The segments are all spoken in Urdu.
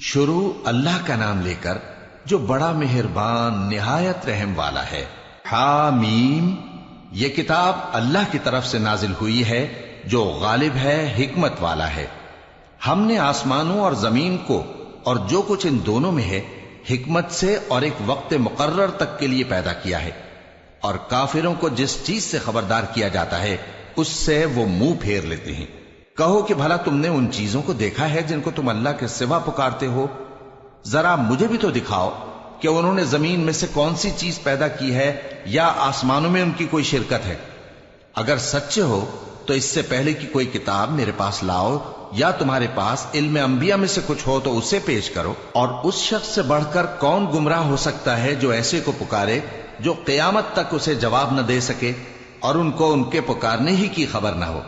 شروع اللہ کا نام لے کر جو بڑا مہربان نہایت رحم والا ہے۔ حامیم، یہ کتاب اللہ کی طرف سے نازل ہوئی ہے جو غالب ہے، حکمت والا ہے۔ ہم نے آسمانوں اور زمین کو اور جو کچھ ان دونوں میں ہے حکمت سے اور ایک وقت مقرر تک کے لیے پیدا کیا ہے، اور کافروں کو جس چیز سے خبردار کیا جاتا ہے اس سے وہ منہ پھیر لیتے ہیں۔ کہو کہ بھلا تم نے ان چیزوں کو دیکھا ہے جن کو تم اللہ کے سوا پکارتے ہو؟ ذرا مجھے بھی تو دکھاؤ کہ انہوں نے زمین میں سے کون سی چیز پیدا کی ہے یا آسمانوں میں ان کی کوئی شرکت ہے؟ اگر سچے ہو تو اس سے پہلے کی کوئی کتاب میرے پاس لاؤ، یا تمہارے پاس علم انبیاء میں سے کچھ ہو تو اسے پیش کرو۔ اور اس شخص سے بڑھ کر کون گمراہ ہو سکتا ہے جو ایسے کو پکارے جو قیامت تک اسے جواب نہ دے سکے اور ان کو ان کے پکارنے ہی کی خبر نہ ہو۔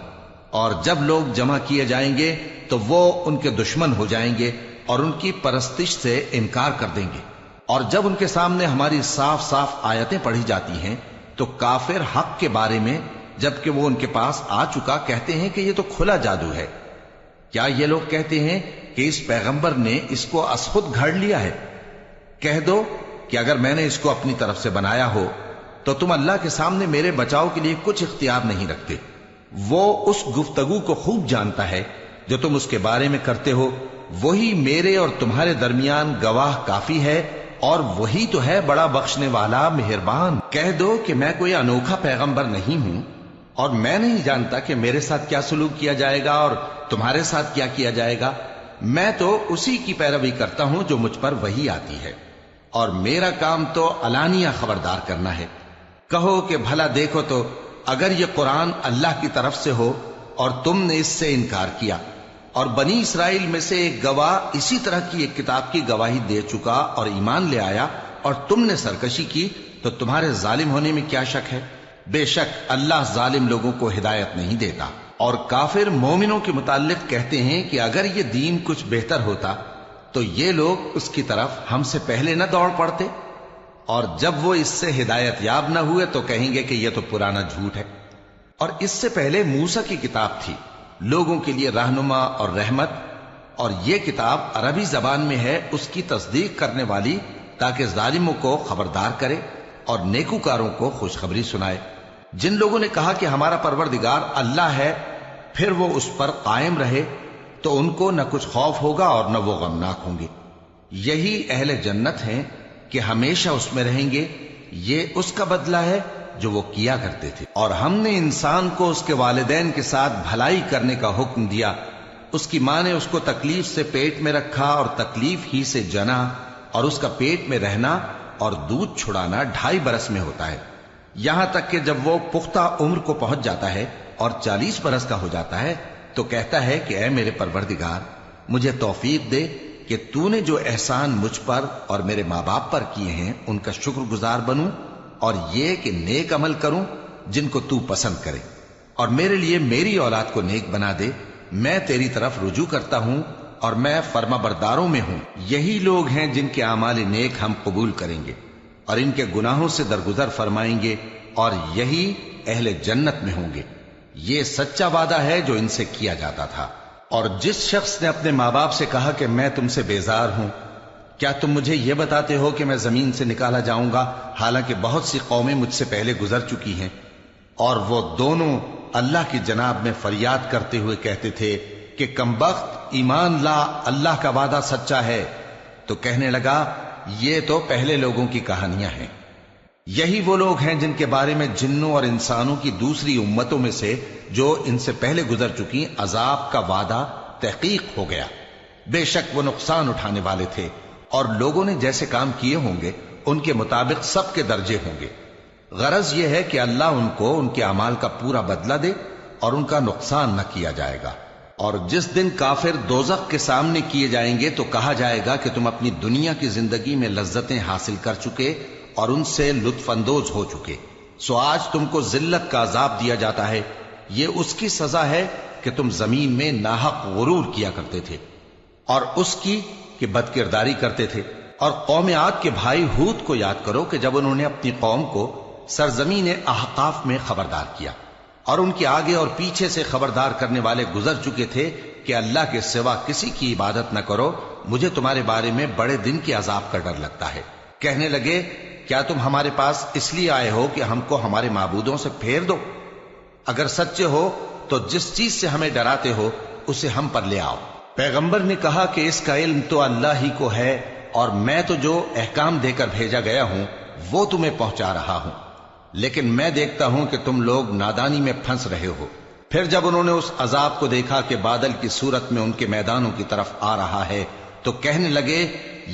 اور جب لوگ جمع کیے جائیں گے تو وہ ان کے دشمن ہو جائیں گے اور ان کی پرستش سے انکار کر دیں گے۔ اور جب ان کے سامنے ہماری صاف صاف آیتیں پڑھی جاتی ہیں تو کافر حق کے بارے میں جبکہ وہ ان کے پاس آ چکا کہتے ہیں کہ یہ تو کھلا جادو ہے۔ کیا یہ لوگ کہتے ہیں کہ اس پیغمبر نے اس کو از خود گھڑ لیا ہے؟ کہہ دو کہ اگر میں نے اس کو اپنی طرف سے بنایا ہو تو تم اللہ کے سامنے میرے بچاؤ کے لیے کچھ اختیار نہیں رکھتے۔ وہ اس گفتگو کو خوب جانتا ہے جو تم اس کے بارے میں کرتے ہو، وہی میرے اور تمہارے درمیان گواہ کافی ہے، اور وہی تو ہے بڑا بخشنے والا مہربان۔ کہہ دو کہ میں کوئی انوکھا پیغمبر نہیں ہوں، اور میں نہیں جانتا کہ میرے ساتھ کیا سلوک کیا جائے گا اور تمہارے ساتھ کیا کیا جائے گا۔ میں تو اسی کی پیروی کرتا ہوں جو مجھ پر وحی آتی ہے، اور میرا کام تو علانیہ خبردار کرنا ہے۔ کہو کہ بھلا دیکھو تو اگر یہ قرآن اللہ کی طرف سے ہو اور تم نے اس سے انکار کیا، اور بنی اسرائیل میں سے ایک گواہ اسی طرح کی ایک کتاب کی گواہی دے چکا اور ایمان لے آیا، اور تم نے سرکشی کی، تو تمہارے ظالم ہونے میں کیا شک ہے؟ بے شک اللہ ظالم لوگوں کو ہدایت نہیں دیتا۔ اور کافر مومنوں کے متعلق کہتے ہیں کہ اگر یہ دین کچھ بہتر ہوتا تو یہ لوگ اس کی طرف ہم سے پہلے نہ دوڑ پڑتے، اور جب وہ اس سے ہدایت یاب نہ ہوئے تو کہیں گے کہ یہ تو پرانا جھوٹ ہے۔ اور اس سے پہلے موسیٰ کی کتاب تھی، لوگوں کے لیے رہنما اور رحمت، اور یہ کتاب عربی زبان میں ہے اس کی تصدیق کرنے والی، تاکہ ظالموں کو خبردار کرے اور نیکوکاروں کو خوشخبری سنائے۔ جن لوگوں نے کہا کہ ہمارا پروردگار اللہ ہے، پھر وہ اس پر قائم رہے تو ان کو نہ کچھ خوف ہوگا اور نہ وہ غمناک ہوں گے۔ یہی اہل جنت ہیں کہ ہمیشہ اس میں رہیں گے، یہ اس کا بدلہ ہے جو وہ کیا کرتے تھے۔ اور ہم نے انسان کو اس کے والدین کے ساتھ بھلائی کرنے کا حکم دیا۔ اس کی ماں نے اس کو تکلیف سے پیٹ میں رکھا اور تکلیف ہی سے جنا، اور اس کا پیٹ میں رہنا اور دودھ چھڑانا 2.5 برس میں ہوتا ہے، یہاں تک کہ جب وہ پختہ عمر کو پہنچ جاتا ہے اور 40 برس کا ہو جاتا ہے تو کہتا ہے کہ اے میرے پروردگار، مجھے توفیق دے کہ تو نے جو احسان مجھ پر اور میرے ماں باپ پر کیے ہیں ان کا شکر گزار بنوں، اور یہ کہ نیک عمل کروں جن کو تو پسند کرے، اور میرے لیے میری اولاد کو نیک بنا دے۔ میں تیری طرف رجوع کرتا ہوں اور میں فرما برداروں میں ہوں۔ یہی لوگ ہیں جن کے اعمال نیک ہم قبول کریں گے اور ان کے گناہوں سے درگزر فرمائیں گے، اور یہی اہل جنت میں ہوں گے۔ یہ سچا وعدہ ہے جو ان سے کیا جاتا تھا۔ اور جس شخص نے اپنے ماں باپ سے کہا کہ میں تم سے بیزار ہوں، کیا تم مجھے یہ بتاتے ہو کہ میں زمین سے نکالا جاؤں گا، حالانکہ بہت سی قومیں مجھ سے پہلے گزر چکی ہیں؟ اور وہ دونوں اللہ کی جناب میں فریاد کرتے ہوئے کہتے تھے کہ کمبخت، ایمان لا، اللہ کا وعدہ سچا ہے۔ تو کہنے لگا یہ تو پہلے لوگوں کی کہانیاں ہیں۔ یہی وہ لوگ ہیں جن کے بارے میں جنوں اور انسانوں کی دوسری امتوں میں سے جو ان سے پہلے گزر چکی عذاب کا وعدہ تحقیق ہو گیا۔ بے شک وہ نقصان اٹھانے والے تھے، اور لوگوں نے جیسے کام کیے ہوں گے ان کے مطابق سب کے درجے ہوں گے۔ غرض یہ ہے کہ اللہ ان کو ان کے اعمال کا پورا بدلہ دے اور ان کا نقصان نہ کیا جائے گا۔ اور جس دن کافر دوزخ کے سامنے کیے جائیں گے تو کہا جائے گا کہ تم اپنی دنیا کی زندگی میں لذتیں حاصل کر چکے اور ان سے لطف اندوز ہو چکے، سو آج تم کو ذلت کا عذاب دیا جاتا ہے۔ یہ اس کی سزا ہے کہ تم زمین میں ناحق غرور کیا کرتے تھے، اور اس کی کہ بد کرداری کرتے تھے۔ اور قوم عاد کے بھائی ہود کو یاد کرو کہ جب انہوں نے اپنی قوم کو سرزمین احقاف میں خبردار کیا، اور ان کے آگے اور پیچھے سے خبردار کرنے والے گزر چکے تھے کہ اللہ کے سوا کسی کی عبادت نہ کرو، مجھے تمہارے بارے میں بڑے دن کے عذاب کا ڈر لگتا ہے۔ کہنے لگے کیا تم ہمارے پاس اس لیے آئے ہو کہ ہم کو ہمارے معبودوں سے پھیر دو؟ اگر سچے ہو تو جس چیز سے ہمیں ڈراتے ہو اسے ہم پر لے آؤ۔ پیغمبر نے کہا کہ اس کا علم تو اللہ ہی کو ہے، اور میں تو جو احکام دے کر بھیجا گیا ہوں وہ تمہیں پہنچا رہا ہوں، لیکن میں دیکھتا ہوں کہ تم لوگ نادانی میں پھنس رہے ہو۔ پھر جب انہوں نے اس عذاب کو دیکھا کہ بادل کی صورت میں ان کے میدانوں کی طرف آ رہا ہے تو کہنے لگے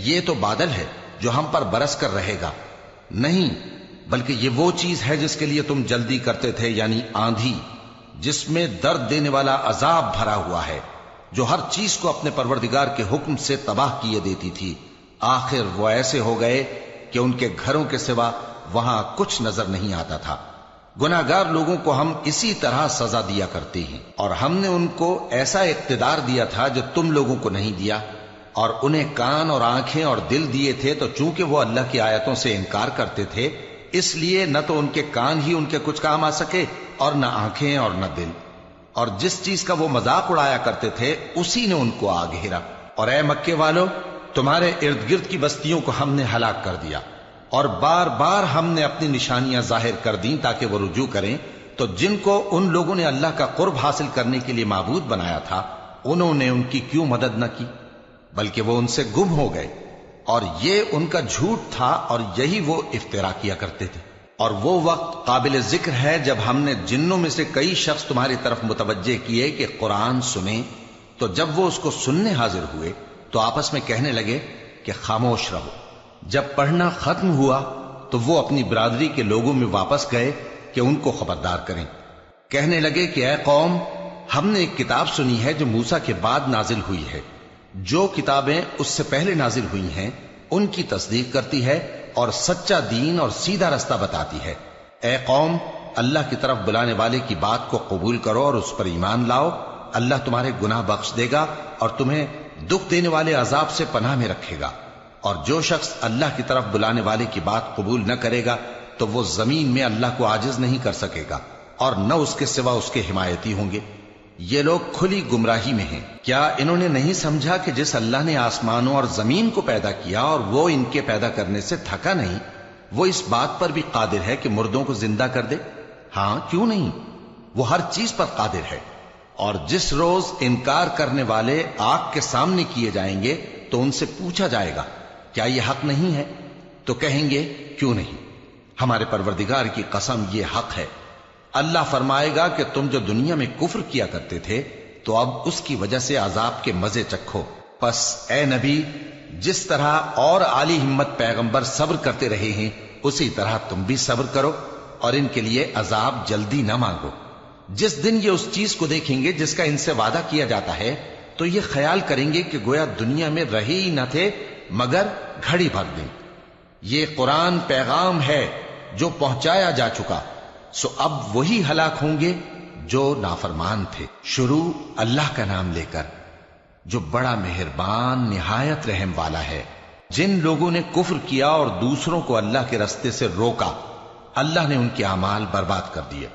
یہ تو بادل ہے جو ہم پر برس کر رہے گا، نہیں بلکہ یہ وہ چیز ہے جس کے لیے تم جلدی کرتے تھے، یعنی آندھی، جس میں درد دینے والا عذاب بھرا ہوا ہے، جو ہر چیز کو اپنے پروردگار کے حکم سے تباہ کیے دیتی تھی۔ آخر وہ ایسے ہو گئے کہ ان کے گھروں کے سوا وہاں کچھ نظر نہیں آتا تھا۔ گناہگار لوگوں کو ہم اسی طرح سزا دیا کرتے ہیں، اور ہم نے ان کو ایسا اقتدار دیا تھا جو تم لوگوں کو نہیں دیا، اور انہیں کان اور آنکھیں اور دل دیے تھے، تو چونکہ وہ اللہ کی آیتوں سے انکار کرتے تھے اس لیے نہ تو ان کے کان ہی ان کے کچھ کام آ سکے اور نہ آنکھیں اور نہ دل، اور جس چیز کا وہ مذاق اڑایا کرتے تھے اسی نے ان کو آ گھیرا۔ اور اے مکے والو، تمہارے ارد گرد کی بستیوں کو ہم نے ہلاک کر دیا، اور بار بار ہم نے اپنی نشانیاں ظاہر کر دیں تاکہ وہ رجوع کریں، تو جن کو ان لوگوں نے اللہ کا قرب حاصل کرنے کے لیے معبود بنایا تھا انہوں نے ان کی کیوں مدد نہ کی، بلکہ وہ ان سے گم ہو گئے، اور یہ ان کا جھوٹ تھا اور یہی وہ افترا کیا کرتے تھے۔ اور وہ وقت قابل ذکر ہے جب ہم نے جنوں میں سے کئی شخص تمہاری طرف متوجہ کیے کہ قرآن سنیں، تو جب وہ اس کو سننے حاضر ہوئے تو آپس میں کہنے لگے کہ خاموش رہو۔ جب پڑھنا ختم ہوا تو وہ اپنی برادری کے لوگوں میں واپس گئے کہ ان کو خبردار کریں۔ کہنے لگے کہ اے قوم، ہم نے ایک کتاب سنی ہے جو موسیٰ کے بعد نازل ہوئی ہے، جو کتابیں اس سے پہلے نازل ہوئی ہیں ان کی تصدیق کرتی ہے اور سچا دین اور سیدھا رستہ بتاتی ہے۔ اے قوم، اللہ کی طرف بلانے والے کی بات کو قبول کرو اور اس پر ایمان لاؤ، اللہ تمہارے گناہ بخش دے گا اور تمہیں دکھ دینے والے عذاب سے پناہ میں رکھے گا۔ اور جو شخص اللہ کی طرف بلانے والے کی بات قبول نہ کرے گا تو وہ زمین میں اللہ کو عاجز نہیں کر سکے گا، اور نہ اس کے سوا اس کے حمایتی ہوں گے۔ یہ لوگ کھلی گمراہی میں ہیں۔ کیا انہوں نے نہیں سمجھا کہ جس اللہ نے آسمانوں اور زمین کو پیدا کیا اور وہ ان کے پیدا کرنے سے تھکا نہیں، وہ اس بات پر بھی قادر ہے کہ مردوں کو زندہ کر دے؟ ہاں، کیوں نہیں، وہ ہر چیز پر قادر ہے۔ اور جس روز انکار کرنے والے آگ کے سامنے کیے جائیں گے تو ان سے پوچھا جائے گا کیا یہ حق نہیں ہے؟ تو کہیں گے کیوں نہیں، ہمارے پروردگار کی قسم یہ حق ہے۔ اللہ فرمائے گا کہ تم جو دنیا میں کفر کیا کرتے تھے تو اب اس کی وجہ سے عذاب کے مزے چکھو۔ پس اے نبی، جس طرح اور عالی ہمت پیغمبر صبر کرتے رہے ہیں اسی طرح تم بھی صبر کرو، اور ان کے لیے عذاب جلدی نہ مانگو۔ جس دن یہ اس چیز کو دیکھیں گے جس کا ان سے وعدہ کیا جاتا ہے تو یہ خیال کریں گے کہ گویا دنیا میں رہے ہی نہ تھے مگر گھڑی بھر دن۔ یہ قرآن پیغام ہے جو پہنچایا جا چکا، سو اب وہی ہلاک ہوں گے جو نافرمان تھے۔ شروع اللہ کا نام لے کر جو بڑا مہربان نہایت رحم والا ہے۔ جن لوگوں نے کفر کیا اور دوسروں کو اللہ کے رستے سے روکا، اللہ نے ان کے اعمال برباد کر دیے،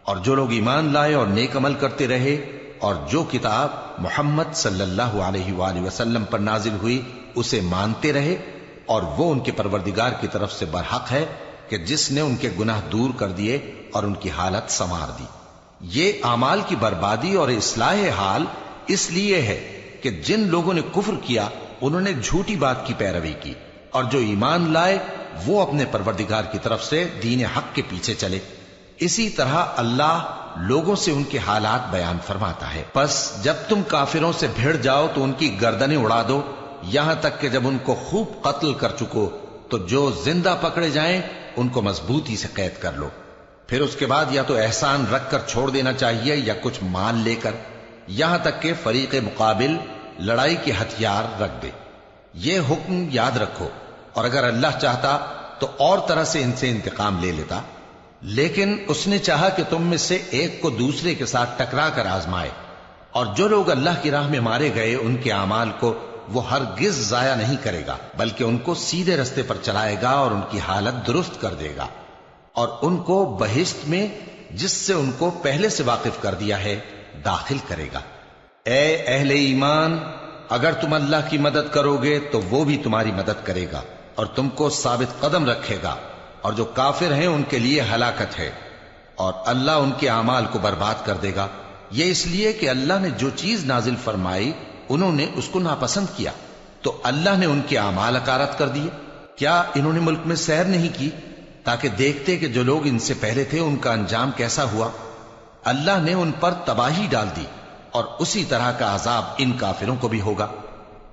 اور جو لوگ ایمان لائے اور نیک عمل کرتے رہے اور جو کتاب محمد صلی اللہ علیہ وآلہ وسلم پر نازل ہوئی اسے مانتے رہے، اور وہ ان کے پروردگار کی طرف سے برحق ہے کہ جس نے ان کے گناہ دور کر دیے اور ان کی حالت سنوار دی۔ یہ اعمال کی بربادی اور اصلاح حال اس لیے ہے کہ جن لوگوں نے کفر کیا انہوں نے جھوٹی بات کی پیروی کی، اور جو ایمان لائے وہ اپنے پروردگار کی طرف سے دین حق کے پیچھے چلے۔ اسی طرح اللہ لوگوں سے ان کے حالات بیان فرماتا ہے۔ پس جب تم کافروں سے بھیڑ جاؤ تو ان کی گردنیں اڑا دو، یہاں تک کہ جب ان کو خوب قتل کر چکو تو جو زندہ پکڑے جائیں ان کو مضبوطی سے قید کر لو۔ پھر اس کے بعد یا تو احسان رکھ کر چھوڑ دینا چاہیے یا کچھ مال لے کر، یہاں تک کہ فریق مقابل لڑائی کے ہتھیار رکھ دے۔ یہ حکم یاد رکھو، اور اگر اللہ چاہتا تو اور طرح سے ان سے انتقام لے لیتا، لیکن اس نے چاہا کہ تم میں سے ایک کو دوسرے کے ساتھ ٹکرا کر آزمائے، اور جو لوگ اللہ کی راہ میں مارے گئے ان کے اعمال کو وہ ہرگز ضائع نہیں کرے گا، بلکہ ان کو سیدھے رستے پر چلائے گا اور ان کی حالت درست کر دے گا، اور ان کو بہشت میں جس سے ان کو پہلے سے واقف کر دیا ہے داخل کرے گا۔ اے اہل ایمان، اگر تم اللہ کی مدد کرو گے تو وہ بھی تمہاری مدد کرے گا اور تم کو ثابت قدم رکھے گا، اور جو کافر ہیں ان کے لیے ہلاکت ہے، اور اللہ ان کے اعمال کو برباد کر دے گا۔ یہ اس لیے کہ اللہ نے جو چیز نازل فرمائی انہوں نے اس کو ناپسند کیا، تو اللہ نے ان کے اعمال اکارت کر دیے۔ کیا انہوں نے ملک میں سیر نہیں کی تاکہ دیکھتے کہ جو لوگ ان سے پہلے تھے ان کا انجام کیسا ہوا؟ اللہ نے ان پر تباہی ڈال دی، اور اسی طرح کا عذاب ان کافروں کو بھی ہوگا۔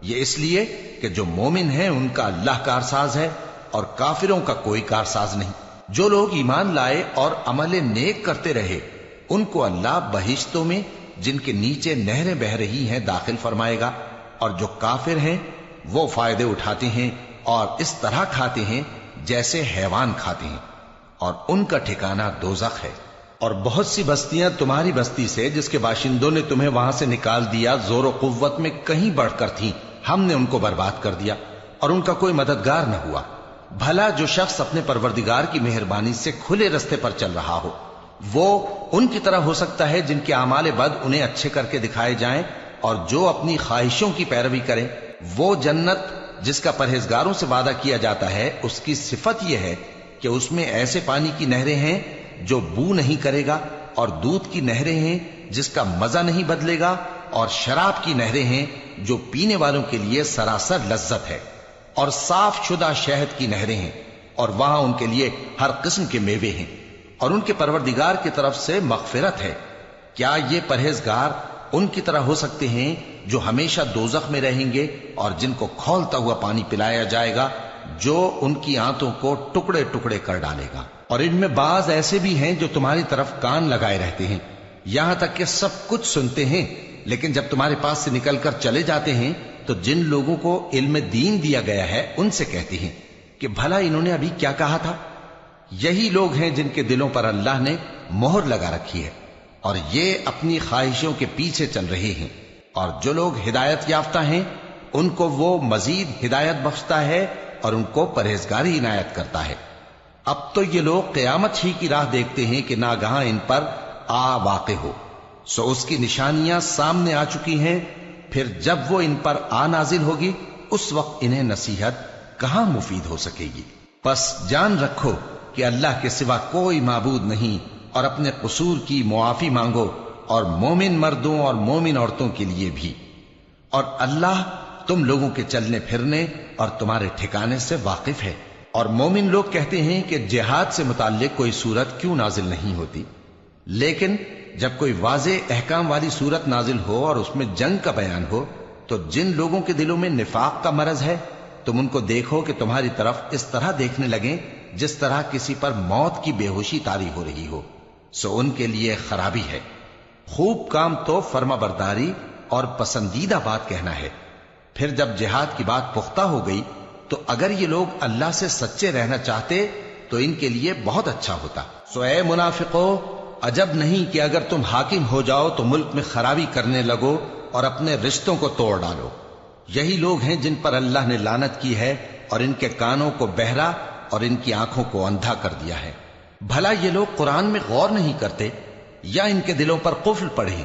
یہ اس لیے کہ جو مومن ہیں ان کا اللہ کارساز ہے اور کافروں کا کوئی کارساز نہیں۔ جو لوگ ایمان لائے اور عمل نیک کرتے رہے ان کو اللہ بہشتوں میں جن کے نیچے نہریں بہ رہی ہیں داخل فرمائے گا، اور جو کافر ہیں وہ فائدے اٹھاتے ہیں اور اس طرح کھاتے ہیں جیسے حیوان کھاتے ہیں، اور ان کا ٹھکانہ دوزخ ہے۔ اور بہت سی بستیاں تمہاری بستی سے جس کے باشندوں نے تمہیں وہاں سے نکال دیا زور و قوت میں کہیں بڑھ کر تھیں، ہم نے ان کو برباد کر دیا اور ان کا کوئی مددگار نہ ہوا۔ بھلا جو شخص اپنے پروردگار کی مہربانی سے کھلے رستے پر چل رہا ہو وہ ان کی طرح ہو سکتا ہے جن کے اعمال بد انہیں اچھے کر کے دکھائے جائیں، اور جو اپنی خواہشوں کی پیروی کریں وہ جنت جس کا پرہیزگاروں سے وعدہ کیا جاتا ہے اس کی صفت یہ ہے کہ اس میں ایسے پانی کی نہریں ہیں جو بو نہیں کرے گا، اور دودھ کی نہریں ہیں جس کا مزہ نہیں بدلے گا، اور شراب کی نہریں ہیں جو پینے والوں کے لیے سراسر لذت ہے، اور صاف شدہ شہد کی نہریں ہیں، اور وہاں ان کے لیے ہر قسم کے میوے ہیں، اور ان کے پروردگار کی طرف سے مغفرت ہے۔ کیا یہ پرہیزگار ان کی طرح ہو سکتے ہیں جو ہمیشہ دوزخ میں رہیں گے اور جن کو کھولتا ہوا پانی پلایا جائے گا جو ان کی آنتوں کو ٹکڑے ٹکڑے کر ڈالے گا؟ اور ان میں بعض ایسے بھی ہیں جو تمہاری طرف کان لگائے رہتے ہیں یہاں تک کہ سب کچھ سنتے ہیں، لیکن جب تمہارے پاس سے نکل کر چلے جاتے ہیں تو جن لوگوں کو علم دین دیا گیا ہے ان سے کہتے ہیں کہ بھلا انہوں نے ابھی کیا کہا تھا؟ یہی لوگ ہیں جن کے دلوں پر اللہ نے مہر لگا رکھی ہے اور یہ اپنی خواہشوں کے پیچھے چل رہے ہیں، اور جو لوگ ہدایت یافتہ ہیں ان کو وہ مزید ہدایت بخشتا ہے اور ان کو پرہیزگاری عنایت کرتا ہے۔ اب تو یہ لوگ قیامت ہی کی راہ دیکھتے ہیں کہ ناگہاں ان پر آ واقع ہو، سو اس کی نشانیاں سامنے آ چکی ہیں، پھر جب وہ ان پر آ نازل ہوگی اس وقت انہیں نصیحت کہاں مفید ہو سکے گی۔ پس جان رکھو کہ اللہ کے سوا کوئی معبود نہیں، اور اپنے قصور کی معافی مانگو، اور مومن مردوں اور مومن عورتوں کے لیے بھی، اور اللہ تم لوگوں کے چلنے پھرنے اور تمہارے ٹھکانے سے واقف ہے۔ اور مومن لوگ کہتے ہیں کہ جہاد سے متعلق کوئی سورت کیوں نازل نہیں ہوتی، لیکن جب کوئی واضح احکام والی سورت نازل ہو اور اس میں جنگ کا بیان ہو تو جن لوگوں کے دلوں میں نفاق کا مرض ہے تم ان کو دیکھو کہ تمہاری طرف اس طرح دیکھنے لگیں جس طرح کسی پر موت کی بے ہوشی طاری ہو رہی ہو، سو ان کے لیے خرابی ہے۔ خوب کام تو فرما برداری اور پسندیدہ بات کہنا ہے، پھر جب جہاد کی بات پختہ ہو گئی تو اگر یہ لوگ اللہ سے سچے رہنا چاہتے تو ان کے لیے بہت اچھا ہوتا۔ سو اے منافقو، عجب نہیں کہ اگر تم حاکم ہو جاؤ تو ملک میں خرابی کرنے لگو اور اپنے رشتوں کو توڑ ڈالو۔ یہی لوگ ہیں جن پر اللہ نے لعنت کی ہے اور ان کے کانوں کو بہرا اور ان کی آنکھوں کو اندھا کر دیا ہے۔ بھلا یہ لوگ قرآن میں غور نہیں کرتے یا ان کے دلوں پر قفل پڑے؟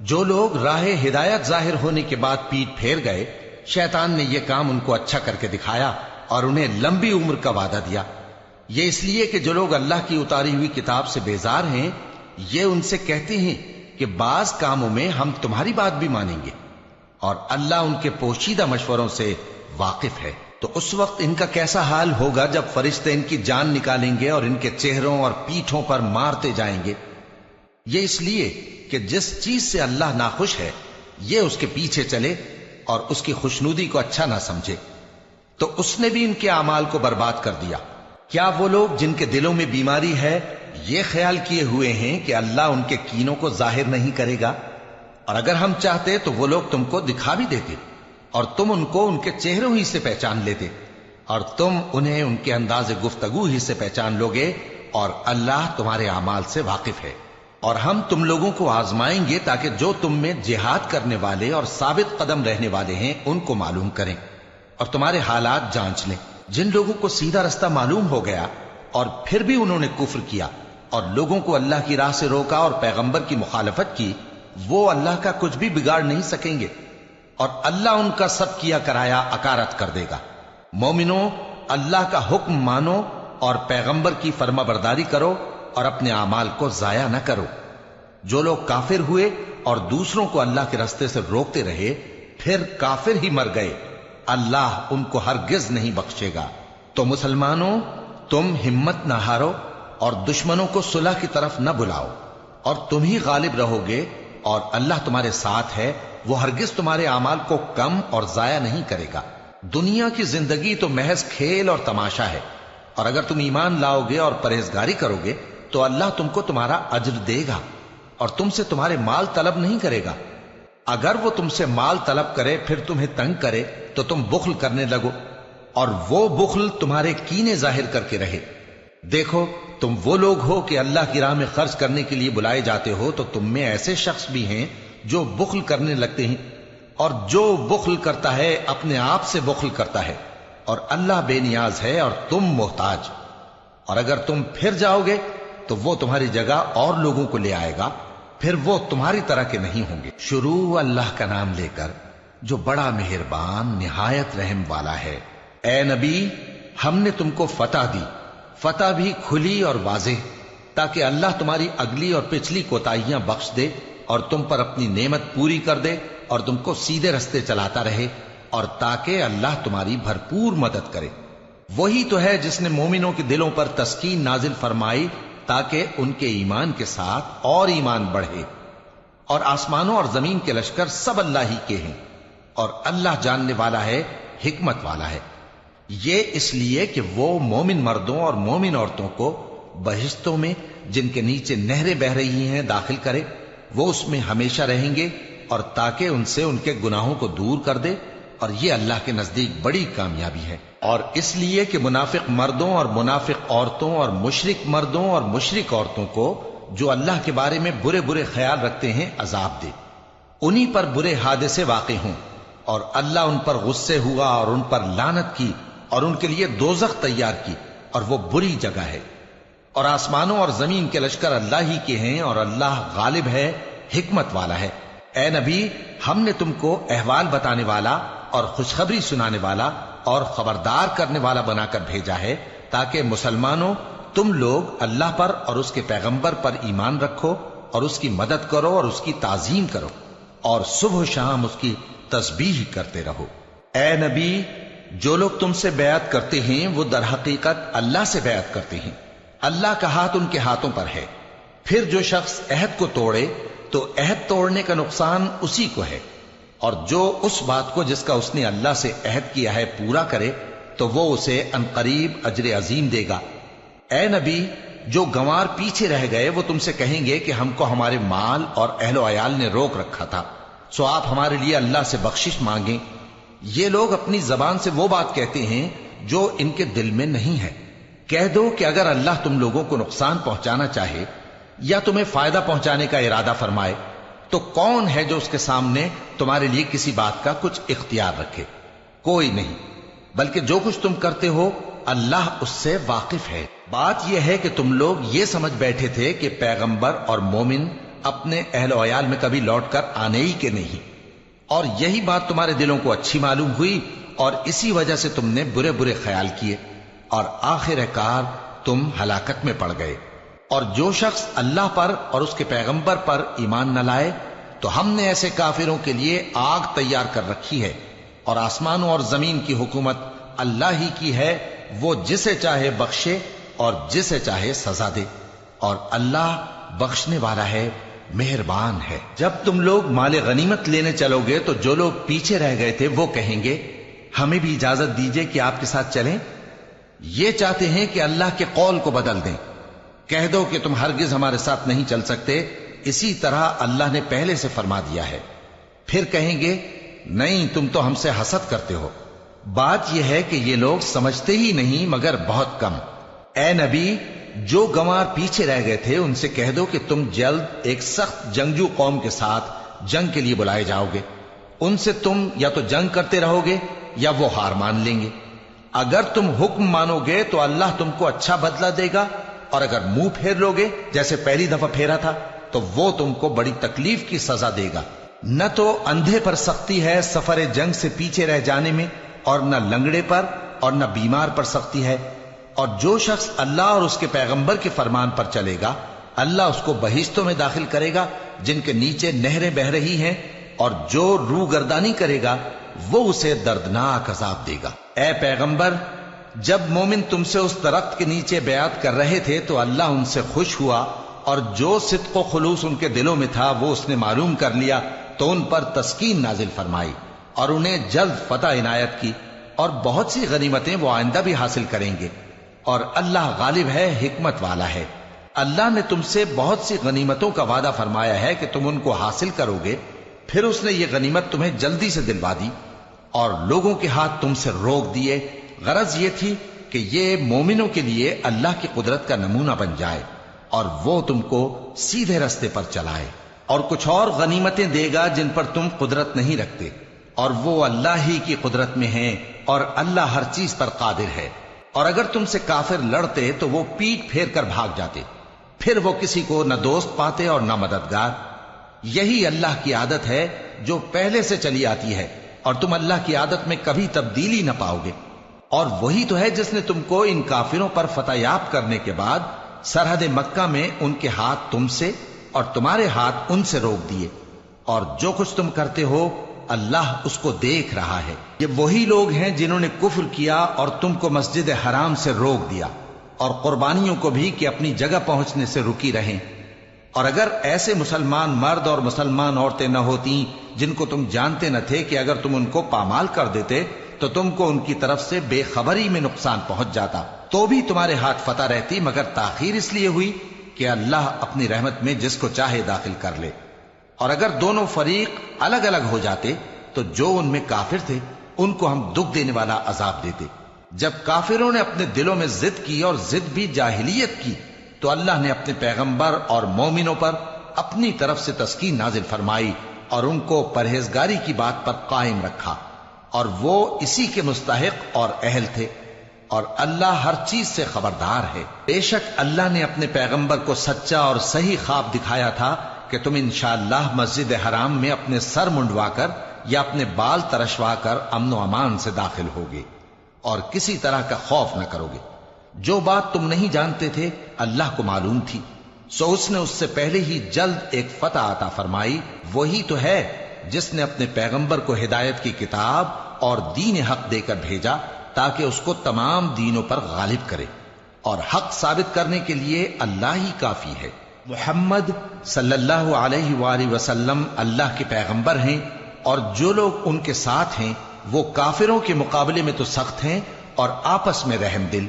جو لوگ راہ ہدایت ظاہر ہونے کے بعد پیٹ پھیر گئے، شیطان نے یہ کام ان کو اچھا کر کے دکھایا اور انہیں لمبی عمر کا وعدہ دیا۔ یہ اس لیے کہ جو لوگ اللہ کی اتاری ہوئی کتاب سے بیزار ہیں یہ ان سے کہتے ہیں کہ بعض کاموں میں ہم تمہاری بات بھی مانیں گے، اور اللہ ان کے پوشیدہ مشوروں سے واقف ہے۔ تو اس وقت ان کا کیسا حال ہوگا جب فرشتے ان کی جان نکالیں گے اور ان کے چہروں اور پیٹھوں پر مارتے جائیں گے۔ یہ اس لیے کہ جس چیز سے اللہ ناخوش ہے یہ اس کے پیچھے چلے اور اس کی خوشنودی کو اچھا نہ سمجھے، تو اس نے بھی ان کے اعمال کو برباد کر دیا۔ کیا وہ لوگ جن کے دلوں میں بیماری ہے یہ خیال کیے ہوئے ہیں کہ اللہ ان کے کینوں کو ظاہر نہیں کرے گا؟ اور اگر ہم چاہتے تو وہ لوگ تم کو دکھا بھی دیتے اور تم ان کو ان کے چہروں ہی سے پہچان لیتے، اور تم انہیں ان کے انداز گفتگو ہی سے پہچان لوگے، اور اللہ تمہارے اعمال سے واقف ہے۔ اور ہم تم لوگوں کو آزمائیں گے تاکہ جو تم میں جہاد کرنے والے اور ثابت قدم رہنے والے ہیں ان کو معلوم کریں اور تمہارے حالات جانچ لیں۔ جن لوگوں کو سیدھا رستہ معلوم ہو گیا اور پھر بھی انہوں نے کفر کیا اور لوگوں کو اللہ کی راہ سے روکا اور پیغمبر کی مخالفت کی، وہ اللہ کا کچھ بھی بگاڑ نہیں سکیں گے، اور اللہ ان کا سب کیا کرایا اکارت کر دے گا۔ مومنو، اللہ کا حکم مانو اور پیغمبر کی فرما برداری کرو اور اپنے اعمال کو ضائع نہ کرو۔ جو لوگ کافر ہوئے اور دوسروں کو اللہ کے راستے سے روکتے رہے پھر کافر ہی مر گئے، اللہ ان کو ہرگز نہیں بخشے گا۔ تو مسلمانوں، تم ہمت نہ ہارو اور دشمنوں کو صلح کی طرف نہ بلاؤ، اور تم ہی غالب رہو گے، اور اللہ تمہارے ساتھ ہے، وہ ہرگز تمہارے اعمال کو کم اور ضائع نہیں کرے گا۔ دنیا کی زندگی تو محض کھیل اور تماشا ہے، اور اگر تم ایمان لاؤ گے اور پرہیزگاری کرو گے تو اللہ تم کو تمہارا اجر دے گا اور تم سے تمہارے مال طلب نہیں کرے گا۔ اگر وہ تم سے مال طلب کرے پھر تمہیں تنگ کرے تو تم بخل کرنے لگو، اور وہ بخل تمہارے کینے ظاہر کر کے رہے۔ دیکھو، تم وہ لوگ ہو کہ اللہ کی راہ میں خرچ کرنے کے لیے بلائے جاتے ہو، تو تم میں ایسے شخص بھی ہیں جو بخل کرنے لگتے ہیں، اور جو بخل کرتا ہے اپنے آپ سے بخل کرتا ہے، اور اللہ بے نیاز ہے اور تم محتاج۔ اور اگر تم پھر جاؤ گے تو وہ تمہاری جگہ اور لوگوں کو لے آئے گا، پھر وہ تمہاری طرح کے نہیں ہوں گے۔ شروع اللہ کا نام لے کر جو بڑا مہربان نہایت رحم والا ہے۔ اے نبی، ہم نے تم کو فتح دی، فتح بھی کھلی اور واضح، تاکہ اللہ تمہاری اگلی اور پچھلی کوتاہیاں بخش دے اور تم پر اپنی نعمت پوری کر دے اور تم کو سیدھے رستے چلاتا رہے، اور تاکہ اللہ تمہاری بھرپور مدد کرے۔ وہی تو ہے جس نے مومنوں کے دلوں پر تسکین نازل فرمائی تاکہ ان کے ایمان کے ساتھ اور ایمان بڑھے۔ اور آسمانوں اور زمین کے لشکر سب اللہ ہی کے ہیں، اور اللہ جاننے والا ہے، حکمت والا ہے۔ یہ اس لیے کہ وہ مومن مردوں اور مومن عورتوں کو بہشتوں میں جن کے نیچے نہریں بہ رہی ہیں داخل کرے، وہ اس میں ہمیشہ رہیں گے، اور تاکہ ان سے ان کے گناہوں کو دور کر دے، اور یہ اللہ کے نزدیک بڑی کامیابی ہے۔ اور اس لیے کہ منافق مردوں اور منافق عورتوں اور مشرک مردوں اور مشرک عورتوں کو جو اللہ کے بارے میں برے برے خیال رکھتے ہیں عذاب دے، انہی پر برے حادثے واقع ہوں، اور اللہ ان پر غصے ہوا اور ان پر لعنت کی اور ان کے لیے دوزخ تیار کی، اور وہ بری جگہ ہے۔ اور آسمانوں اور زمین کے لشکر اللہ ہی کے ہیں، اور اللہ غالب ہے، حکمت والا ہے۔ اے نبی، ہم نے تم کو احوال بتانے والا اور خوشخبری سنانے والا اور خبردار کرنے والا بنا کر بھیجا ہے، تاکہ مسلمانوں تم لوگ اللہ پر اور اس کے پیغمبر پر ایمان رکھو اور اس کی مدد کرو اور اس کی تعظیم کرو، اور صبح و شام اس کی تسبیح کرتے رہو۔ اے نبی، جو لوگ تم سے بیعت کرتے ہیں وہ در حقیقت اللہ سے بیعت کرتے ہیں، اللہ کا ہاتھ ان کے ہاتھوں پر ہے۔ پھر جو شخص عہد کو توڑے تو عہد توڑنے کا نقصان اسی کو ہے، اور جو اس بات کو جس کا اس نے اللہ سے عہد کیا ہے پورا کرے تو وہ اسے عنقریب اجر عظیم دے گا۔ اے نبی، جو گنوار پیچھے رہ گئے وہ تم سے کہیں گے کہ ہم کو ہمارے مال اور اہل و عیال نے روک رکھا تھا، سو آپ ہمارے لیے اللہ سے بخشش مانگیں۔ یہ لوگ اپنی زبان سے وہ بات کہتے ہیں جو ان کے دل میں نہیں ہے۔ کہہ دو کہ اگر اللہ تم لوگوں کو نقصان پہنچانا چاہے یا تمہیں فائدہ پہنچانے کا ارادہ فرمائے تو کون ہے جو اس کے سامنے تمہارے لیے کسی بات کا کچھ اختیار رکھے؟ کوئی نہیں، بلکہ جو کچھ تم کرتے ہو اللہ اس سے واقف ہے۔ بات یہ ہے کہ تم لوگ یہ سمجھ بیٹھے تھے کہ پیغمبر اور مومن اپنے اہل و عیال میں کبھی لوٹ کر آنے ہی کے نہیں، اور یہی بات تمہارے دلوں کو اچھی معلوم ہوئی اور اسی وجہ سے تم نے برے برے خیال کیے، اور آخر کار تم ہلاکت میں پڑ گئے۔ اور جو شخص اللہ پر اور اس کے پیغمبر پر ایمان نہ لائے تو ہم نے ایسے کافروں کے لیے آگ تیار کر رکھی ہے، اور آسمانوں اور زمین کی حکومت اللہ ہی کی ہے، وہ جسے چاہے بخشے اور جسے چاہے سزا دے، اور اللہ بخشنے والا ہے، مہربان ہے۔ جب تم لوگ مال غنیمت لینے چلو گے تو جو لوگ پیچھے رہ گئے تھے وہ کہیں گے ہمیں بھی اجازت دیجئے کہ آپ کے ساتھ چلیں، یہ چاہتے ہیں کہ اللہ کے قول کو بدل دیں۔ کہہ دو کہ تم ہرگز ہمارے ساتھ نہیں چل سکتے، اسی طرح اللہ نے پہلے سے فرما دیا ہے۔ پھر کہیں گے نہیں، تم تو ہم سے حسد کرتے ہو۔ بات یہ ہے کہ یہ لوگ سمجھتے ہی نہیں مگر بہت کم۔ اے نبی، جو گنوار پیچھے رہ گئے تھے ان سے کہہ دو کہ تم جلد ایک سخت جنگجو قوم کے ساتھ جنگ کے لیے بلائے جاؤ گے، ان سے تم یا تو جنگ کرتے رہو گے یا وہ ہار مان لیں گے۔ اگر تم حکم مانو گے تو اللہ تم کو اچھا بدلہ دے گا، اور اگر منہ پھیر لو گے جیسے پہلی دفعہ پھیرا تھا تو وہ تم کو بڑی تکلیف کی سزا دے گا۔ نہ تو اندھے پر سختی ہے سفر جنگ سے پیچھے رہ جانے میں، اور نہ لنگڑے پر اور نہ بیمار پر سختی ہے، اور جو شخص اللہ اور اس کے پیغمبر کے فرمان پر چلے گا اللہ اس کو بہشتوں میں داخل کرے گا جن کے نیچے نہریں بہ رہی ہیں، اور جو روگردانی کرے گا وہ اسے دردناک عذاب دے گا۔ اے پیغمبر، جب مومن تم سے اس درخت کے نیچے بیعت کر رہے تھے تو اللہ ان سے خوش ہوا، اور جو صدق و خلوص ان کے دلوں میں تھا وہ اس نے معلوم کر لیا تو ان پر تسکین نازل فرمائی اور انہیں جلد فتح عنایت کی، اور بہت سی غنیمتیں وہ آئندہ بھی حاصل کریں گے، اور اللہ غالب ہے، حکمت والا ہے۔ اللہ نے تم سے بہت سی غنیمتوں کا وعدہ فرمایا ہے کہ تم ان کو حاصل کرو گے، پھر اس نے یہ غنیمت تمہیں جلدی سے دلوا دی اور لوگوں کے ہاتھ تم سے روک دیے۔ غرض یہ تھی کہ یہ مومنوں کے لیے اللہ کی قدرت کا نمونہ بن جائے اور وہ تم کو سیدھے رستے پر چلائے، اور کچھ اور غنیمتیں دے گا جن پر تم قدرت نہیں رکھتے، اور وہ اللہ ہی کی قدرت میں ہیں، اور اللہ ہر چیز پر قادر ہے۔ اور اگر تم سے کافر لڑتے تو وہ پیٹ پھیر کر بھاگ جاتے، پھر وہ کسی کو نہ دوست پاتے اور نہ مددگار۔ یہی اللہ کی عادت ہے جو پہلے سے چلی آتی ہے، اور تم اللہ کی عادت میں کبھی تبدیلی نہ پاؤ گے۔ اور وہی تو ہے جس نے تم کو ان کافروں پر فتح یاب کرنے کے بعد سرحد مکہ میں ان کے ہاتھ تم سے اور تمہارے ہاتھ ان سے روک دیے، اور جو کچھ تم کرتے ہو اللہ اس کو دیکھ رہا ہے۔ یہ وہی لوگ ہیں جنہوں نے کفر کیا اور تم کو مسجد حرام سے روک دیا، اور قربانیوں کو بھی کہ اپنی جگہ پہنچنے سے رکی رہیں۔ اور اگر ایسے مسلمان مرد اور مسلمان عورتیں نہ ہوتی جن کو تم جانتے نہ تھے کہ اگر تم ان کو پامال کر دیتے تو تم کو ان کی طرف سے بے خبری میں نقصان پہنچ جاتا، تو بھی تمہارے ہاتھ فتح رہتی، مگر تاخیر اس لیے ہوئی کہ اللہ اپنی رحمت میں جس کو چاہے داخل کر لے۔ اور اگر دونوں فریق الگ الگ ہو جاتے تو جو ان میں کافر تھے ان کو ہم دکھ دینے والا عذاب دیتے۔ جب کافروں نے اپنے دلوں میں ضد کی، اور ضد بھی جاہلیت کی، تو اللہ نے اپنے پیغمبر اور مومنوں پر اپنی طرف سے تسکین نازل فرمائی اور ان کو پرہیزگاری کی بات پر قائم رکھا، اور وہ اسی کے مستحق اور اہل تھے، اور اللہ ہر چیز سے خبردار ہے۔ بے شک اللہ نے اپنے پیغمبر کو سچا اور صحیح خواب دکھایا تھا کہ تم انشاءاللہ مسجد حرام میں اپنے سر منڈوا کر یا اپنے بال ترشوا کر امن و امان سے داخل ہوگے اور کسی طرح کا خوف نہ کرو گے۔ جو بات تم نہیں جانتے تھے اللہ کو معلوم تھی، سو اس نے اس سے پہلے ہی جلد ایک فتح عطا فرمائی۔ وہی تو ہے جس نے اپنے پیغمبر کو ہدایت کی کتاب اور دین حق دے کر بھیجا تاکہ اس کو تمام دینوں پر غالب کرے، اور حق ثابت کرنے کے لیے اللہ ہی کافی ہے۔ محمد صلی اللہ علیہ وآلہ وسلم اللہ کے پیغمبر ہیں، اور جو لوگ ان کے ساتھ ہیں وہ کافروں کے مقابلے میں تو سخت ہیں اور آپس میں رحم دل۔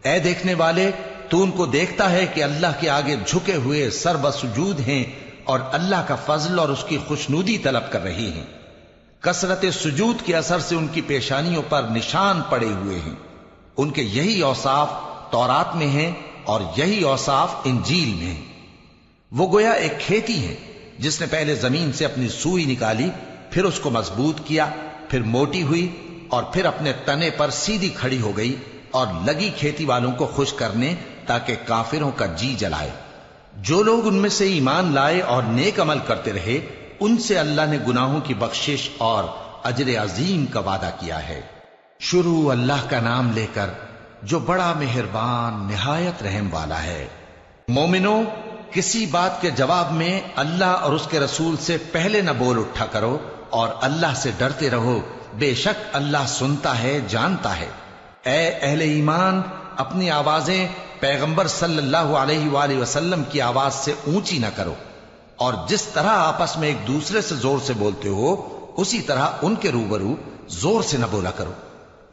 اے دیکھنے والے، تو ان کو دیکھتا ہے کہ اللہ کے آگے جھکے ہوئے سر بسجود ہیں اور اللہ کا فضل اور اس کی خوشنودی طلب کر رہی ہیں۔ کثرت سجود کے اثر سے ان کی پیشانیوں پر نشان پڑے ہوئے ہیں۔ ان کے یہی اوصاف تورات میں ہیں اور یہی اوصاف انجیل میں ہیں۔ وہ گویا ایک کھیتی ہے جس نے پہلے زمین سے اپنی سوئی نکالی، پھر اس کو مضبوط کیا، پھر موٹی ہوئی، اور پھر اپنے تنے پر سیدھی کھڑی ہو گئی، اور لگی کھیتی والوں کو خوش کرنے تاکہ کافروں کا جی جلائے۔ جو لوگ ان میں سے ایمان لائے اور نیک عمل کرتے رہے ان سے اللہ نے گناہوں کی بخشش اور اجر عظیم کا وعدہ کیا ہے۔ شروع اللہ کا نام لے کر جو بڑا مہربان نہایت رحم والا ہے۔ مومنوں، کسی بات کے جواب میں اللہ اور اس کے رسول سے پہلے نہ بول اٹھا کرو، اور اللہ سے ڈرتے رہو، بے شک اللہ سنتا ہے، جانتا ہے۔ اے اہل ایمان، اپنی آوازیں پیغمبر صلی اللہ علیہ وآلہ وسلم کی آواز سے اونچی نہ کرو، اور جس طرح آپس میں ایک دوسرے سے زور سے بولتے ہو اسی طرح ان کے روبرو زور سے نہ بولا کرو،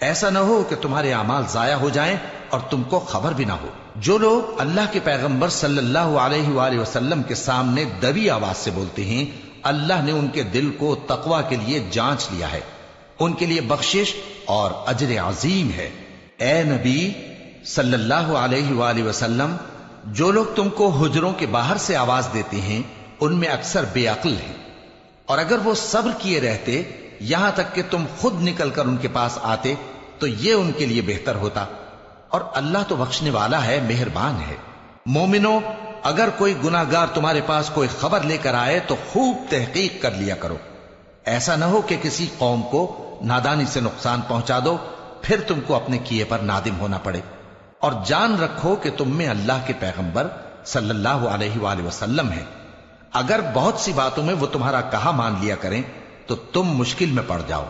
ایسا نہ ہو کہ تمہارے اعمال ضائع ہو جائیں اور تم کو خبر بھی نہ ہو۔ جو لوگ اللہ کے پیغمبر صلی اللہ علیہ وآلہ وسلم کے سامنے دبی آواز سے بولتے ہیں اللہ نے ان کے دل کو تقوی کے لیے جانچ لیا ہے، ان کے لیے بخشش اور اجر عظیم ہے۔ اے نبی صلی اللہ علیہ وآلہ وسلم، جو لوگ تم کو حجروں کے باہر سے آواز دیتے ہیں ان میں اکثر بے عقل ہیں، اور اگر وہ صبر کیے رہتے یہاں تک کہ تم خود نکل کر ان کے پاس آتے تو یہ ان کے لیے بہتر ہوتا، اور اللہ تو بخشنے والا ہے، مہربان ہے۔ مومنوں، اگر کوئی گناہگار تمہارے پاس کوئی خبر لے کر آئے تو خوب تحقیق کر لیا کرو، ایسا نہ ہو کہ کسی قوم کو نادانی سے نقصان پہنچا دو، پھر تم کو اپنے کیے پر نادم ہونا پڑے۔ اور جان رکھو کہ تم میں اللہ کے پیغمبر صلی اللہ علیہ وآلہ وسلم ہیں، اگر بہت سی باتوں میں وہ تمہارا کہا مان لیا کریں تو تم مشکل میں پڑ جاؤ،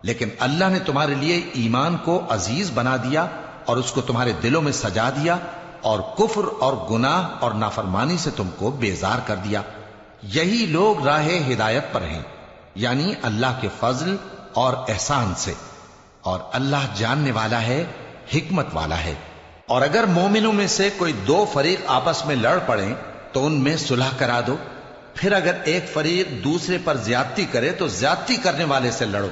لیکن اللہ نے تمہارے لیے ایمان کو عزیز بنا دیا اور اس کو تمہارے دلوں میں سجا دیا، اور کفر اور گناہ اور نافرمانی سے تم کو بیزار کر دیا۔ یہی لوگ راہ ہدایت پر ہیں، یعنی اللہ کے فضل اور احسان سے، اور اللہ جاننے والا ہے، حکمت والا ہے۔ اور اگر مومنوں میں سے کوئی دو فریق آپس میں لڑ پڑیں تو ان میں صلح کرا دو، پھر اگر ایک فریق دوسرے پر زیادتی کرے تو زیادتی کرنے والے سے لڑو،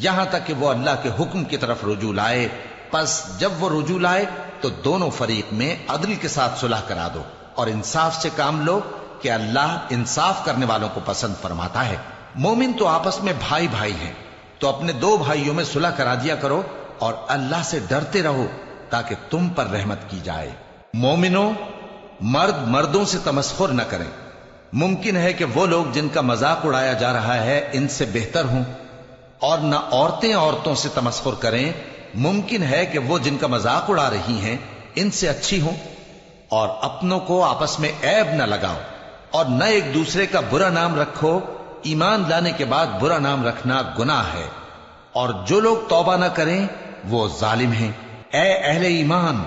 یہاں تک کہ وہ اللہ کے حکم کی طرف رجوع لائے۔ پس جب وہ رجوع لائے تو دونوں فریق میں عدل کے ساتھ صلح کرا دو اور انصاف سے کام لو کہ اللہ انصاف کرنے والوں کو پسند فرماتا ہے۔ مومن تو آپس میں بھائی بھائی ہیں، تو اپنے دو بھائیوں میں صلح کرا دیا کرو اور اللہ سے ڈرتے رہو تاکہ تم پر رحمت کی جائے۔ مومنوں، مرد مردوں سے تمسخر نہ کریں۔ ممکن ہے کہ وہ لوگ جن کا مذاق اڑایا جا رہا ہے ان سے بہتر ہوں، اور نہ عورتیں عورتوں سے تمسخر کریں، ممکن ہے کہ وہ جن کا مذاق اڑا رہی ہیں ان سے اچھی ہوں۔ اور اپنوں کو آپس میں عیب نہ لگاؤ اور نہ ایک دوسرے کا برا نام رکھو، ایمان لانے کے بعد برا نام رکھنا گناہ ہے، اور جو لوگ توبہ نہ کریں وہ ظالم ہیں۔ اے اہل ایمان،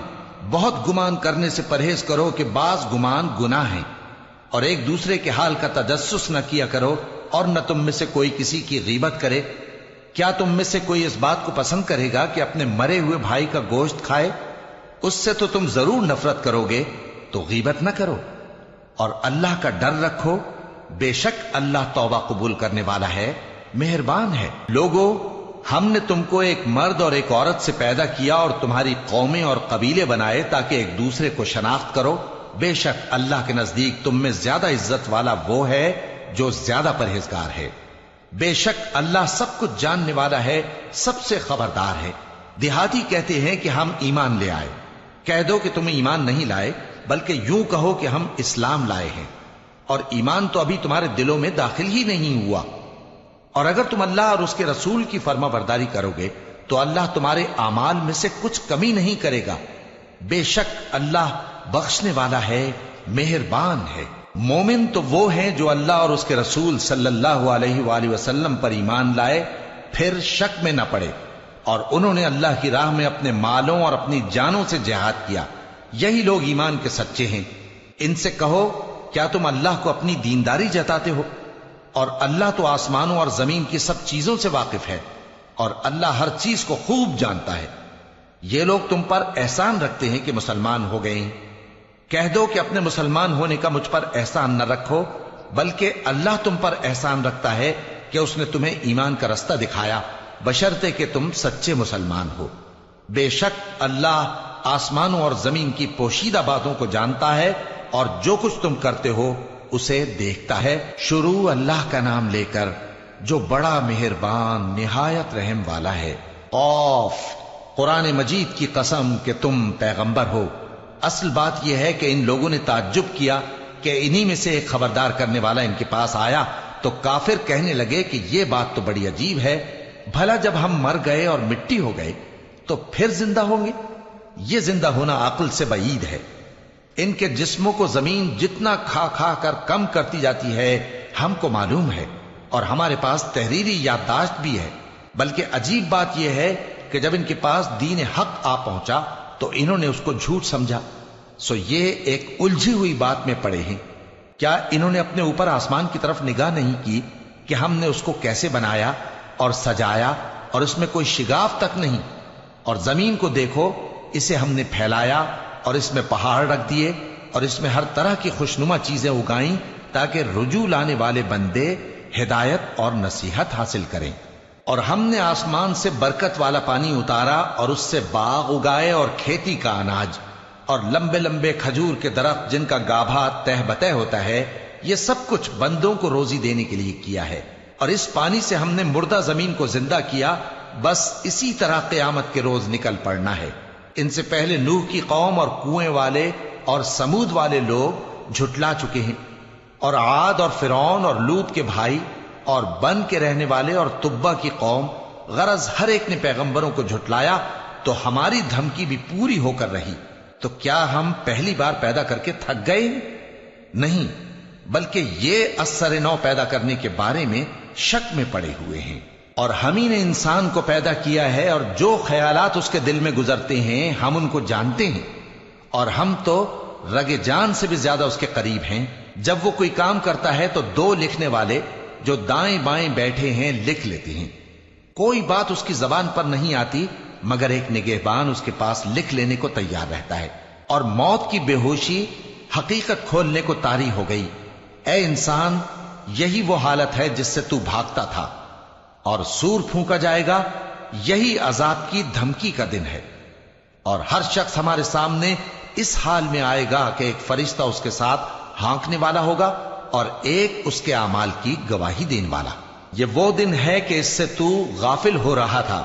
بہت گمان کرنے سے پرہیز کرو کہ بعض گمان گناہ ہیں، اور ایک دوسرے کے حال کا تجسس نہ کیا کرو، اور نہ تم میں سے کوئی کسی کی غیبت کرے۔ کیا تم میں سے کوئی اس بات کو پسند کرے گا کہ اپنے مرے ہوئے بھائی کا گوشت کھائے؟ اس سے تو تم ضرور نفرت کرو گے، تو غیبت نہ کرو، اور اللہ کا ڈر رکھو، بے شک اللہ توبہ قبول کرنے والا ہے، مہربان ہے۔ لوگو، ہم نے تم کو ایک مرد اور ایک عورت سے پیدا کیا اور تمہاری قومیں اور قبیلے بنائے تاکہ ایک دوسرے کو شناخت کرو۔ بے شک اللہ کے نزدیک تم میں زیادہ عزت والا وہ ہے جو زیادہ پرہیزگار ہے۔ بے شک اللہ سب کچھ جاننے والا ہے، سب سے خبردار ہے۔ دیہاتی کہتے ہیں کہ ہم ایمان لے آئے، کہہ دو کہ تم ایمان نہیں لائے، بلکہ یوں کہو کہ ہم اسلام لائے ہیں، اور ایمان تو ابھی تمہارے دلوں میں داخل ہی نہیں ہوا۔ اور اگر تم اللہ اور اس کے رسول کی فرما برداری کرو گے تو اللہ تمہارے اعمال میں سے کچھ کمی نہیں کرے گا، بے شک اللہ بخشنے والا ہے، مہربان ہے۔ مومن تو وہ ہیں جو اللہ اور اس کے رسول صلی اللہ علیہ وآلہ وسلم پر ایمان لائے، پھر شک میں نہ پڑے، اور انہوں نے اللہ کی راہ میں اپنے مالوں اور اپنی جانوں سے جہاد کیا، یہی لوگ ایمان کے سچے ہیں۔ ان سے کہو، کیا تم اللہ کو اپنی دینداری جتاتے ہو؟ اور اللہ تو آسمانوں اور زمین کی سب چیزوں سے واقف ہے، اور اللہ ہر چیز کو خوب جانتا ہے۔ یہ لوگ تم پر احسان رکھتے ہیں کہ مسلمان ہو گئے ہیں، کہہ دو کہ اپنے مسلمان ہونے کا مجھ پر احسان نہ رکھو، بلکہ اللہ تم پر احسان رکھتا ہے کہ اس نے تمہیں ایمان کا رستہ دکھایا، بشرطے کہ تم سچے مسلمان ہو۔ بے شک اللہ آسمانوں اور زمین کی پوشیدہ باتوں کو جانتا ہے، اور جو کچھ تم کرتے ہو اسے دیکھتا ہے۔ شروع اللہ کا نام لے کر جو بڑا مہربان نہایت رحم والا ہے۔ قاف، قرآن مجید کی قسم کہ تم پیغمبر ہو۔ اصل بات یہ ہے کہ ان لوگوں نے تعجب کیا کہ انہی میں سے ایک خبردار کرنے والا ان کے پاس آیا، تو کافر کہنے لگے کہ یہ بات تو بڑی عجیب ہے، بھلا جب ہم مر گئے اور مٹی ہو گئے تو پھر زندہ ہوں گے؟ یہ زندہ ہونا عقل سے بعید ہے۔ ان کے جسموں کو زمین جتنا کھا کھا کر کم کرتی جاتی ہے ہم کو معلوم ہے، اور ہمارے پاس تحریری یادداشت بھی ہے، بلکہ عجیب بات یہ ہے کہ جب ان کے پاس دین حق آ پہنچا تو انہوں نے اس کو جھوٹ سمجھا، سو یہ ایک الجھی ہوئی بات میں پڑے ہیں۔ کیا انہوں نے اپنے اوپر آسمان کی طرف نگاہ نہیں کی کہ ہم نے اس کو کیسے بنایا اور سجایا، اور اس میں کوئی شگاف تک نہیں؟ اور زمین کو دیکھو، اسے ہم نے پھیلایا اور اس میں پہاڑ رکھ دیے، اور اس میں ہر طرح کی خوشنما چیزیں اگائیں تاکہ رجوع لانے والے بندے ہدایت اور نصیحت حاصل کریں۔ اور ہم نے آسمان سے برکت والا پانی اتارا اور اس سے باغ اگائے اور کھیتی کا اناج، اور لمبے لمبے کھجور کے درخت جن کا گابھا تہ بتہ ہوتا ہے، یہ سب کچھ بندوں کو روزی دینے کے لیے کیا ہے۔ اور اس پانی سے ہم نے مردہ زمین کو زندہ کیا، بس اسی طرح قیامت کے روز نکل پڑنا ہے۔ ان سے پہلے نوح کی قوم اور کنویں والے اور سمود والے لوگ جھٹلا چکے ہیں، اور عاد اور فرعون اور لوط کے بھائی اور بن کے رہنے والے اور تبا کی قوم، غرض ہر ایک نے پیغمبروں کو جھٹلایا، تو ہماری دھمکی بھی پوری ہو کر رہی۔ تو کیا ہم پہلی بار پیدا کر کے تھک گئے؟ نہیں، بلکہ یہ اثر نو پیدا کرنے کے بارے میں شک میں پڑے ہوئے ہیں۔ اور ہم ہی نے انسان کو پیدا کیا ہے، اور جو خیالات اس کے دل میں گزرتے ہیں ہم ان کو جانتے ہیں، اور ہم تو رگ جان سے بھی زیادہ اس کے قریب ہیں۔ جب وہ کوئی کام کرتا ہے تو دو لکھنے والے جو دائیں بائیں بیٹھے ہیں لکھ لیتے ہیں۔ کوئی بات اس کی زبان پر نہیں آتی مگر ایک نگہبان اس کے پاس لکھ لینے کو تیار رہتا ہے۔ اور موت کی بے ہوشی حقیقت کھولنے کو طاری ہو گئی۔ اے انسان، یہی وہ حالت ہے جس سے تو بھاگتا تھا، اور سور پھونکا جائے گا، یہی عذاب کی دھمکی کا دن ہے۔ اور ہر شخص ہمارے سامنے اس حال میں آئے گا کہ ایک فرشتہ اس کے ساتھ ہانکنے والا ہوگا اور ایک اس کے اعمال کی گواہی دینے والا۔ یہ وہ دن ہے کہ اس سے تو غافل ہو رہا تھا،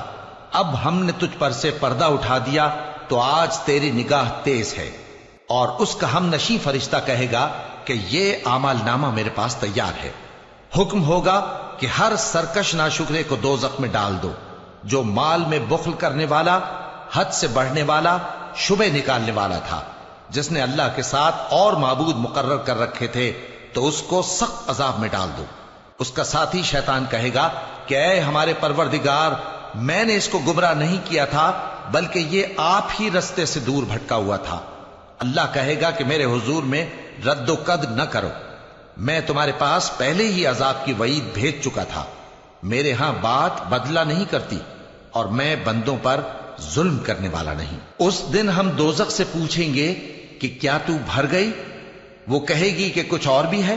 اب ہم نے تجھ پر سے پردہ اٹھا دیا تو آج تیری نگاہ تیز ہے۔ اور اس کا ہم نشیں فرشتہ کہے گا کہ یہ اعمال نامہ میرے پاس تیار ہے۔ حکم ہوگا کہ ہر سرکش ناشکرے کو دوزخ میں ڈال دو، جو مال میں بخل کرنے والا، حد سے بڑھنے والا، شبہ نکالنے والا تھا، جس نے اللہ کے ساتھ اور معبود مقرر کر رکھے تھے، تو اس کو سخت عذاب میں ڈال دو۔ اس کا ساتھی شیطان کہے گا کہ اے ہمارے پروردگار، میں نے اس کو گمراہ نہیں کیا تھا بلکہ یہ آپ ہی رستے سے دور بھٹکا ہوا تھا۔ اللہ کہے گا کہ میرے حضور میں رد و قد نہ کرو، میں تمہارے پاس پہلے ہی عذاب کی وعید بھیج چکا تھا۔ میرے ہاں بات بدلہ نہیں کرتی، اور میں بندوں پر ظلم کرنے والا نہیں۔ اس دن ہم دوزخ سے پوچھیں گے کہ کیا تو بھر گئی؟ وہ کہے گی کہ کچھ اور بھی ہے،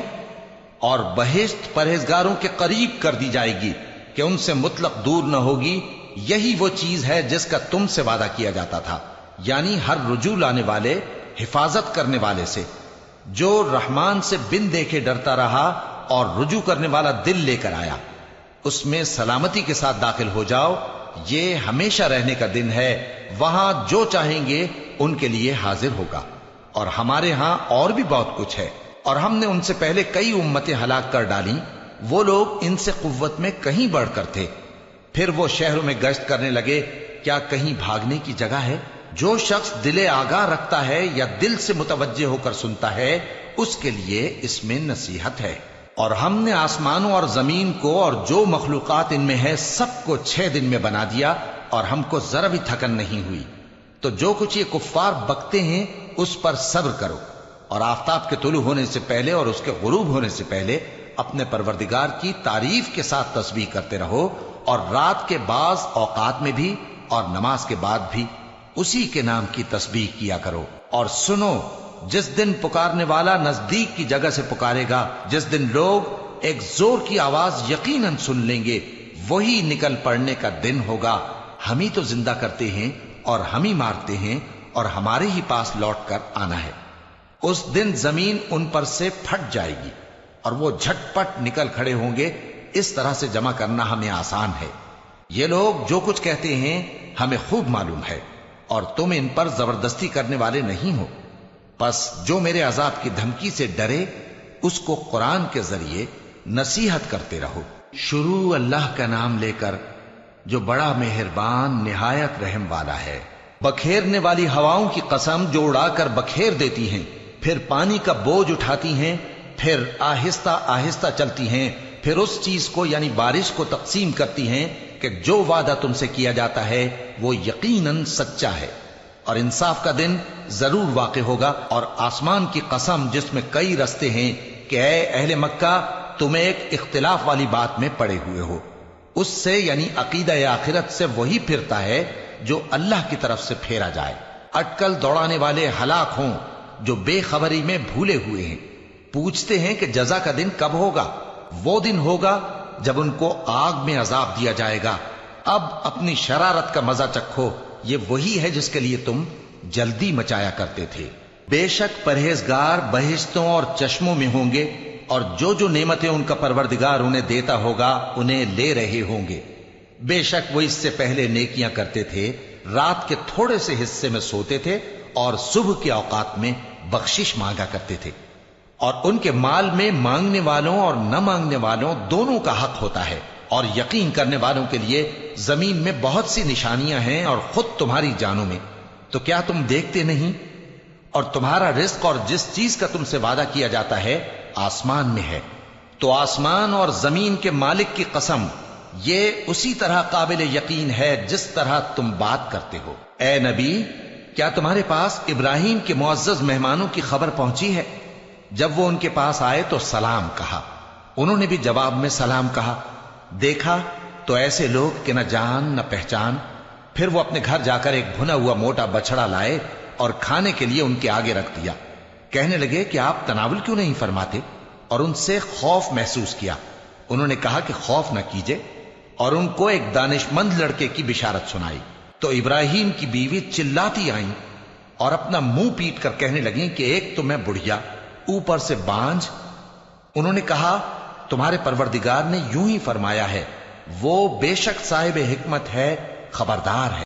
اور بہشت پرہیزگاروں کے قریب کر دی جائے گی کہ ان سے مطلق دور نہ ہوگی۔ یہی وہ چیز ہے جس کا تم سے وعدہ کیا جاتا تھا، یعنی ہر رجوع لانے والے، حفاظت کرنے والے سے، جو رحمان سے بن دیکھے ڈرتا رہا اور رجوع کرنے والا دل لے کر آیا، اس میں سلامتی کے ساتھ داخل ہو جاؤ۔ یہ ہمیشہ رہنے کا دن ہے، وہاں جو چاہیں گے ان کے لیے حاضر ہوگا۔ اور ہمارے ہاں اور بھی بہت کچھ ہے، اور ہم نے ان سے پہلے کئی امتیں ہلاک کر ڈالیں، وہ لوگ ان سے قوت میں کہیں بڑھ کر تھے۔ پھر وہ شہروں میں گشت کرنے لگے، کیا کہیں بھاگنے کی جگہ ہے؟ جو شخص دل آگاہ رکھتا ہے یا دل سے متوجہ ہو کر سنتا ہے، اس کے لیے اس میں نصیحت ہے۔ اور ہم نے آسمانوں اور زمین کو اور جو مخلوقات ان میں ہے سب کو 6 دن میں بنا دیا، اور ہم کو ذرا بھی تھکن نہیں ہوئی۔ تو جو کچھ یہ کفار بکتے ہیں اس پر صبر کرو، اور آفتاب کے طلوع ہونے سے پہلے اور اس کے غروب ہونے سے پہلے اپنے پروردگار کی تعریف کے ساتھ تسبیح کرتے رہو، اور رات کے بعض اوقات میں بھی اور نماز کے بعد بھی اسی کے نام کی تسبیح کیا کرو۔ اور سنو، جس دن پکارنے والا نزدیک کی جگہ سے پکارے گا، جس دن لوگ ایک زور کی آواز یقیناً سن لیں گے، وہی نکل پڑنے کا دن ہوگا۔ ہم ہی تو زندہ کرتے ہیں اور ہم ہی مارتے ہیں، اور ہمارے ہی پاس لوٹ کر آنا ہے۔ اس دن زمین ان پر سے پھٹ جائے گی، اور وہ جھٹ پٹ نکل کھڑے ہوں گے۔ اس طرح سے جمع کرنا ہمیں آسان ہے۔ یہ لوگ جو کچھ کہتے ہیں ہمیں خوب معلوم ہے، اور تم ان پر زبردستی کرنے والے نہیں ہو۔ پس جو میرے عذاب کی دھمکی سے ڈرے، اس کو قرآن کے ذریعے نصیحت کرتے رہو۔ شروع اللہ کا نام لے کر جو بڑا مہربان نہایت رحم والا ہے۔ بکھیرنے والی ہواؤں کی قسم جو اڑا کر بکھیر دیتی ہیں، پھر پانی کا بوجھ اٹھاتی ہیں، پھر آہستہ آہستہ چلتی ہیں، پھر اس چیز کو یعنی بارش کو تقسیم کرتی ہیں کہ جو وعدہ تم سے کیا جاتا ہے وہ یقیناً سچا ہے، اور انصاف کا دن ضرور واقع ہوگا۔ اور آسمان کی قسم جس میں کئی رستے ہیں کہ اے اہل مکہ، تم ایک اختلاف والی بات میں پڑے ہوئے ہو، اس سے یعنی عقیدہ آخرت سے وہی پھرتا ہے جو اللہ کی طرف سے پھیرا جائے۔ اٹکل دوڑانے والے ہلاک ہوں جو بے خبری میں بھولے ہوئے ہیں۔ پوچھتے ہیں کہ جزا کا دن کب ہوگا؟ وہ دن ہوگا جب ان کو آگ میں عذاب دیا جائے گا۔ اب اپنی شرارت کا مزہ چکھو، یہ وہی ہے جس کے لیے تم جلدی مچایا کرتے تھے۔ بے شک پرہیزگار بہشتوں اور چشموں میں ہوں گے، اور جو جو نعمتیں ان کا پروردگار انہیں دیتا ہوگا انہیں لے رہے ہوں گے۔ بے شک وہ اس سے پہلے نیکیاں کرتے تھے، رات کے تھوڑے سے حصے میں سوتے تھے، اور صبح کے اوقات میں بخشش مانگا کرتے تھے۔ اور ان کے مال میں مانگنے والوں اور نہ مانگنے والوں دونوں کا حق ہوتا ہے، اور یقین کرنے والوں کے لیے زمین میں بہت سی نشانیاں ہیں اور خود تمہاری جانوں میں، تو کیا تم دیکھتے نہیں؟ اور تمہارا رزق اور جس چیز کا تم سے وعدہ کیا جاتا ہے آسمان میں ہے، تو آسمان اور زمین کے مالک کی قسم، یہ اسی طرح قابل یقین ہے جس طرح تم بات کرتے ہو۔ اے نبی، کیا تمہارے پاس ابراہیم کے معزز مہمانوں کی خبر پہنچی ہے؟ جب وہ ان کے پاس آئے تو سلام کہا، انہوں نے بھی جواب میں سلام کہا۔ دیکھا تو ایسے لوگ کہ نہ جان نہ پہچان۔ پھر وہ اپنے گھر جا کر ایک بھنا ہوا موٹا بچڑا لائے اور کھانے کے لیے ان کے آگے رکھ دیا۔ کہنے لگے کہ آپ تناول کیوں نہیں فرماتے؟ اور ان سے خوف محسوس کیا۔ انہوں نے کہا کہ خوف نہ کیجے، اور ان کو ایک دانشمند لڑکے کی بشارت سنائی۔ تو ابراہیم کی بیوی چلاتی آئیں اور اپنا منہ پیٹ کر کہنے لگیں کہ ایک تو میں بڑھیا، اوپر سے بانجھ۔ انہوں نے کہا تمہارے پروردگار نے یوں ہی فرمایا ہے، وہ بے شک صاحب حکمت ہے، خبردار ہے۔